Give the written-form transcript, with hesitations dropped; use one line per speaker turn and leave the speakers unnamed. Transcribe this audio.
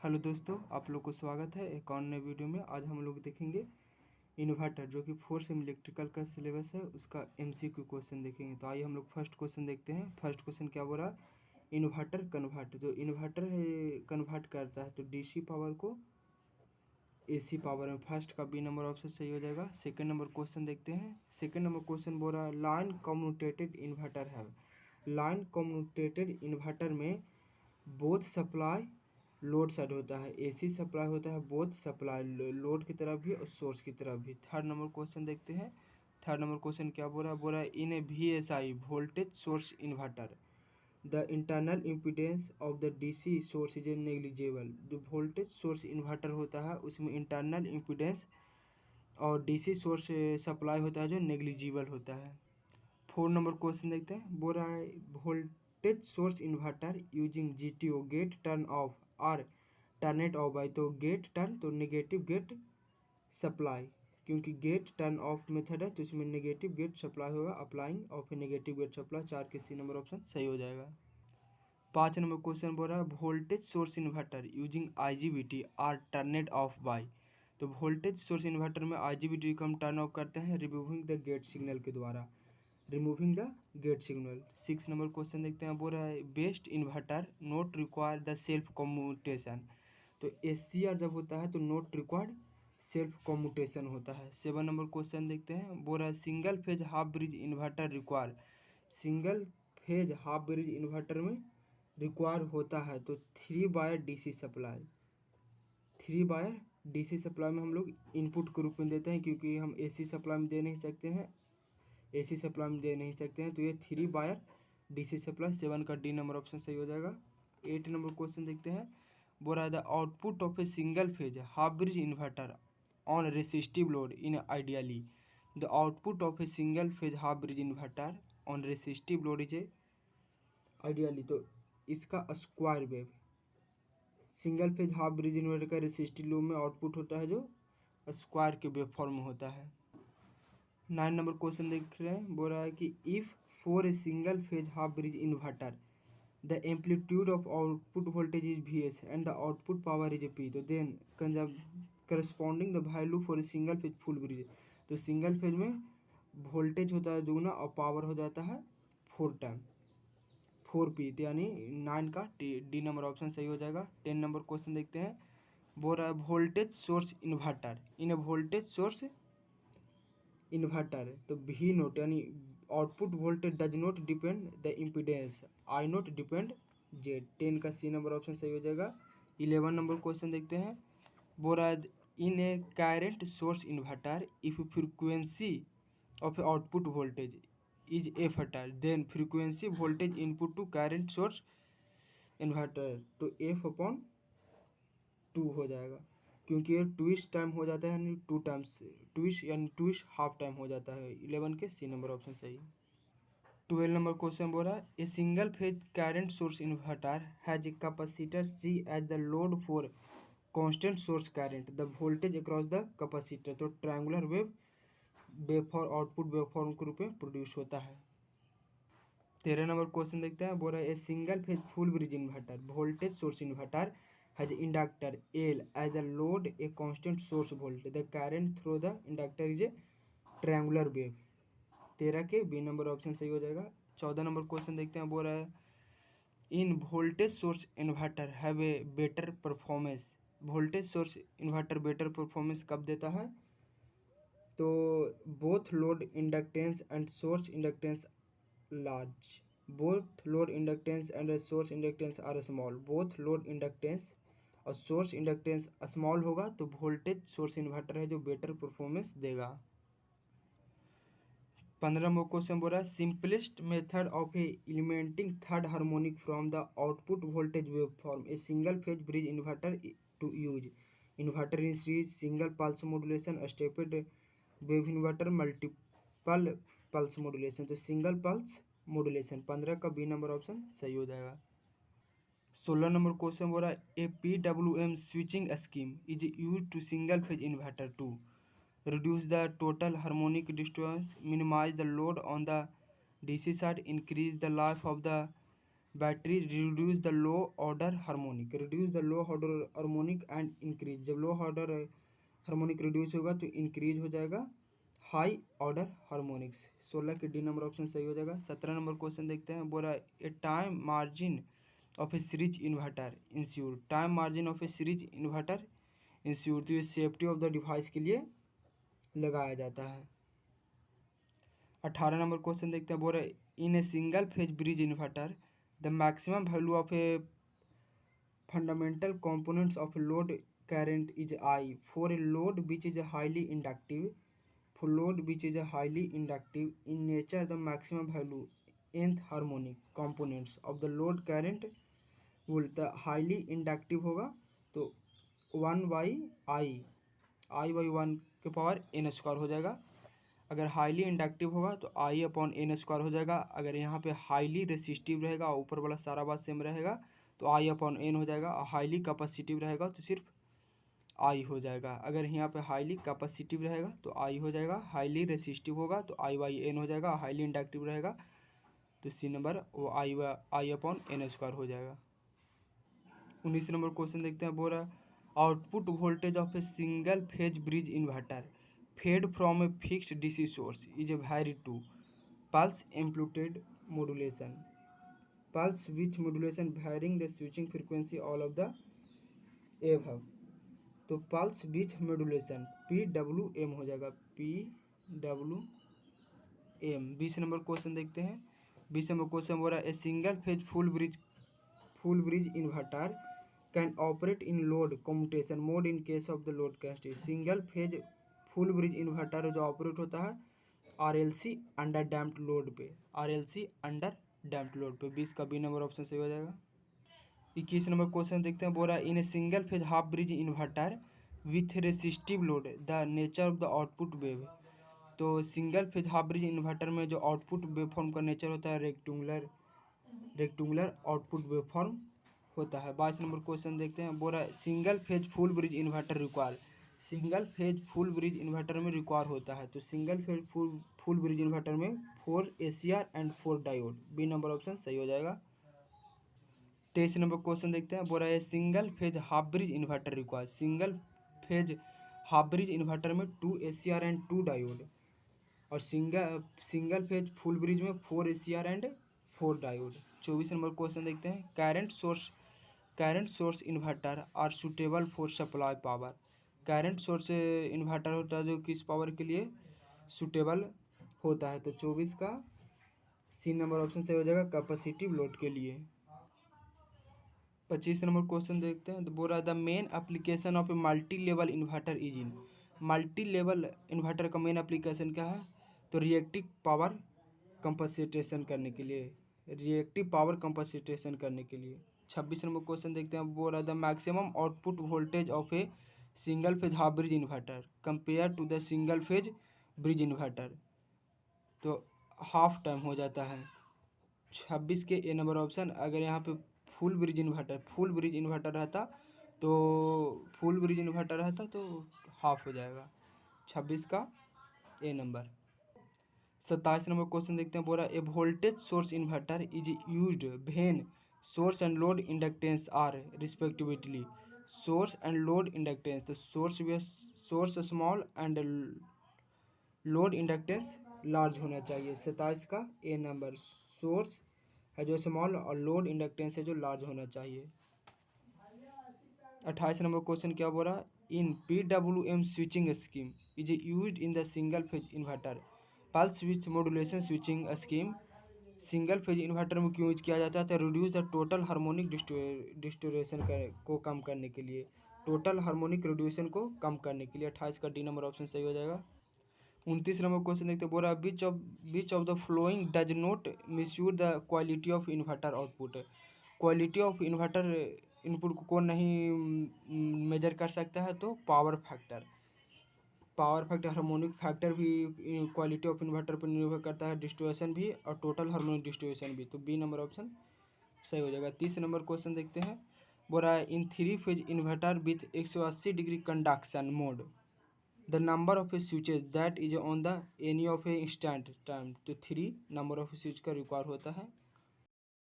Hello दोस्तों, आप लोग को स्वागत है एक और नए वीडियो में। आज हम लोग देखेंगे इन्वर्टर, जो कि 4 सेम इलेक्ट्रिकल का सिलेबस है, उसका एमसीक्यू क्वेश्चन देखेंगे। तो आइए हम लोग फर्स्ट क्वेश्चन देखते हैं। फर्स्ट क्वेश्चन क्या बोल रहा है? इन्वर्टर कन्वर्ट, जो इन्वर्टर है कन्वर्ट करता है तो डीसी पावर को एसी पावर में। फर्स्ट का बी नंबर ऑप्शन सही हो जाएगा। सेकंड नंबर क्वेश्चन देखते हैं। सेकंड नंबर क्वेश्चन बोल रहा है लाइन कम्यूटेटेड इन्वर्टर है। लाइन कम्यूटेटेड इन्वर्टर में बोथ सप्लाई लोड साइड होता है, एसी सप्लाई होता है, बोथ सप्लाई लोड की तरफ भी और सोर्स की तरफ भी। थर्ड नंबर क्वेश्चन देखते हैं। थर्ड नंबर क्वेश्चन क्या बोल रहा है? बोल रहा है in A VSI voltage source inverter the internal impedance of the DC source is negligible. जो वोल्टेज सोर्स इन्वर्टर होता है उसमें इंटरनल इम्पीडेंस और डीसी सोर्स सप्लाई होता है जो नेग्लिजिबल होता है। फोर नंबर क्वेश्चन देखते हैं। बोल रहा है voltage source inverter using GTO gate turn off और टर्न ऑफ बाई। तो गेट टर्न तो नेगेटिव गेट सप्लाई, क्योंकि गेट टर्न ऑफ मेथड है तो इसमें नेगेटिव गेट सप्लाई होगा। Applying of a negative gate supply, 4 के सी नंबर ऑप्शन सही हो जाएगा। 5 नंबर क्वेश्चन बोल रहा है voltage source inverter using IGBT are turned off by. तो वोल्टेज सोर्स इन्वर्टर में IGBT को हम टर्न ऑफ करते हैं रिमूविंग द गेट सिग्नल के द्वारा। Removing the gate signal. 6 number question देखते हैं। बोल रहा है best inverter not require the self commutation. तो SCR जब होता है तो नोट रिक्वायर्ड सेल्फ कम्यूटेशन होता है। 7 नंबर क्वेश्चन देखते हैं। बोल रहा है single phase half bridge inverter require. Single phase half bridge inverter में रिक्वायर होता है तो 3 wire DC supply. 3 wire DC supply में हम लोग इनपुट के रूप में देते हैं, क्योंकि हम AC सप्लाई में दे नहीं सकते हैं, एसी सप्लाई में दे नहीं सकते हैं, तो ये 3 वायर DC सप्लाई। 7 का डी नंबर ऑप्शन सही हो जाएगा। 8 नंबर क्वेश्चन देखते हैं। बोल रहा है the output of a single phase half bridge inverter on resistive load in ideally. The output of a single phase half bridge inverter on resistive load is a ideally. तो इसका square wave single phase half bridge inverter का resistive load में output होता है जो square के wave form में होता है। 9 नंबर क्वेश्चन देख रहे हैं। बोल रहा है कि if for a single phase half bridge inverter the amplitude of output voltage is VS and the output power is P, तो then corresponding the value for a single phase full bridge. तो single phase में voltage होता है दुगना और power हो जाता है 4 टाइम 4P, तो यानी 9 का डी नंबर ऑप्शन सही हो जाएगा। 10 नंबर क्वेश्चन देखते हैं। बोल रहा है वोल्टेज सोर्स इन्वर्टर इन ए वोल्टेज सोर्स इन्वर्टर, तो V नोट यानी output voltage does not depend the impedance, I note depend Z। 10 का सी नंबर ऑप्शन सही हो जाएगा। 11 नंबर क्वेश्चन देखते हैं। बोल रहा है in a current source inverter if frequency of output voltage is F then frequency voltage input to current source inverter, तो F/2 हो जाएगा, क्योंकि ये ट्विस्ट टाइम हो जाता है, यानी 2 टाइम्स ट्विस्ट, यानी ट्विस्ट हाफ टाइम हो जाता है। 11 के सी नंबर ऑप्शन सही। 12 नंबर क्वेश्चन बोल रहा है a single phase current source inverter has a capacitor C as the load for constant source current the voltage across the capacitor, तो ट्रायंगुलर वेवफॉर्म आउटपुट वेवफॉर्म के रूप में प्रोड्यूस होता है। 13 नंबर क्वेश्चन देखते हैं। बोल रहा है a single phase full bridge inverter voltage source inverter has inductor L as a load a constant source voltage the current through the inductor is a triangular wave। 13 के B number option सही हो जाएगा। 14 number question देखते हैं। बोल रहा है in voltage source inverter have a better performance. Voltage source inverter better performance कब देता है? तो both load inductance and source inductance large, both load inductance and source inductance are small। both load inductance और source inductance small होगा तो voltage source inverter है जो better performance देगा। 15वां क्वेश्चन बोल रहा है simplest method of eliminating third harmonic from the output voltage waveform a single phase bridge inverter to use inverter in series single pulse modulation stepped wave inverter multiple pulse modulation, तो single pulse modulation. 15 का B number option सही हो जाएगा। 16 number question बोल रहा है a PWM switching scheme is use to single phase inverter to reduce the total harmonic disturbance, minimize the load on the DC side, increase the life of the battery reduce the low order harmonic, reduce the low order harmonic and increase, जब लो order harmonic reduce होगा तो increase हो जाएगा high order harmonics. 16 के D number option सही हो जाएगा। 17 number question देखते हैं। बोला ए time margin of A series inverter ensure, time margin of A series inverter ensure, तो ये सेफ्टी ऑफ द डिवाइस के लिए लगाया जाता है। 18 नंबर क्वेश्चन देखते हैं। बोल रहे in a single phase bridge inverter the maximum value of a fundamental components of load current is I for a load which is highly inductive, for load which is highly inductive in nature the maximum value nth harmonic components of the load current will the highly inductive होगा तो 1/i/1 के power n square हो जाएगा। अगर highly inductive होगा तो i/n square हो जाएगा। अगर यहाँ पे हाईली रेसिस्टिव रहेगा, ऊपर वाला सारा बात सेम रहेगा तो i/n हो जाएगा। और हाईली कैपेसिटिव रहेगा तो सिर्फ i हो जाएगा। अगर यहाँ पे हाईली कैपेसिटिव रहेगा तो i हो जाएगा, हाईली रेसिस्टिव होगा तो i/n हो जाएगा, हाईली इंडक्टिव रहेगा तो सी नंबर वो i/n स्क्वायर हो जाएगा। 19 नंबर क्वेश्चन देखते हैं। बोल रहा है output voltage of a single phase bridge inverter fed from a fixed DC source is a vary to pulse amplitude modulation, pulse width modulation varying the switching frequency all of the above, तो pulse width modulation PWM हो जाएगा, PWM। 20 number question देखते हैं। 20 number question बोल रहा है a single phase full bridge inverter can operate in load commutation mode in case of the load capacity, single phase full bridge inverter जो operate होता है RLC अंडर डैम्प्ड लोड पे, RLC under damped load पे। 20 का B number option सही हो जाएगा। 21 number question देखते हैं। बोल रहा है in a single phase half bridge inverter with resistive load the nature of the output wave, तो single phase half bridge inverter में जो आउटपुट वेवफॉर्म का नेचर होता है रेक्टेंगुलर आउटपुट वेवफॉर्म होता है। 22 नंबर क्वेश्चन देखते हैं। बोल रहा है single phase full bridge inverter require, single phase full bridge inverter में रिक्वायर होता है तो single phase full bridge inverter में 4 ACR and 4 diode, B number option सही हो जाएगा। 23 नंबर क्वेश्चन देखते हैं। बोल रहा है single phase half bridge inverter require, single phase half bridge inverter में 2 ACR एंड 2 डायोड, और सिंगल फेज फुल ब्रिज में 4 ACR and 4 diode. 24 number question देखते हैं। Current source inverter are suitable for supply power, current source inverter होता है जो किस power के लिए सुटेबल होता है, तो 24 का सी नंबर ऑप्शन सही हो जाएगा, कैपेसिटिव लोड के लिए। 25 नंबर क्वेश्चन देखते हैं। तो बोल रहा है the main application of a multi level inverter is in, multi level inverter का मेन एप्लीकेशन क्या है, तो रिएक्टिव पावर कंपनसेटेशन करने के लिए, रिएक्टिव पावर कंपनसेटेशन करने के लिए। 26 नंबर क्वेश्चन देखते हैं। बोल रहा है the maximum output voltage of a single phase half bridge inverter compare to the single phase bridge inverter, तो हाफ टाइम हो जाता है। 26 के ए नंबर ऑप्शन। अगर यहाँ पे फुल ब्रिज इन्वर्टर रहता तो हाफ हो जाएगा। 26 का ए नंबर। 27 नंबर क्वेश्चन देखते हैं। बोला a voltage source inverter is used when source and load inductance are respectively, source and load inductance, तो source small and load inductance large होना चाहिए। 27 का ए नंबर, सोर्स है जो स्मॉल और लोड इंडक्टेंस है जो लार्ज होना चाहिए। 28 नंबर क्वेश्चन क्या बोल रहा, इन PWM switching scheme is used in the single phase inverter pulse width modulation switching scheme, single phase inverter में क्यों यूज किया जाता है, तो reduce the total harmonic distortion को कम करने के लिए, टोटल हार्मोनिक रिड्यूशन को कम करने के लिए। 28 का डी नंबर ऑप्शन सही हो जाएगा। 29 नंबर क्वेश्चन देखते बोल रहा है which of the following does not measure the quality of inverter output, quality of inverter input को नहीं मेजर कर सकता है, तो पावर फैक्टर हार्मोनिक फैक्टर भी क्वालिटी ऑफ इन्वर्टर पर निर्भर करता है, डिस्टोरेशन भी और टोटल हार्मोनिक डिस्टोरेशन भी, तो बी नंबर ऑप्शन सही हो जाएगा। 30 नंबर क्वेश्चन देखते हैं। बोल रहा है इन 3 phase inverter with 180 degree conduction mode the number of A switches that is on the any of A instant time, तो 3 नंबर ऑफ स्विच का रिक्वायर होता है।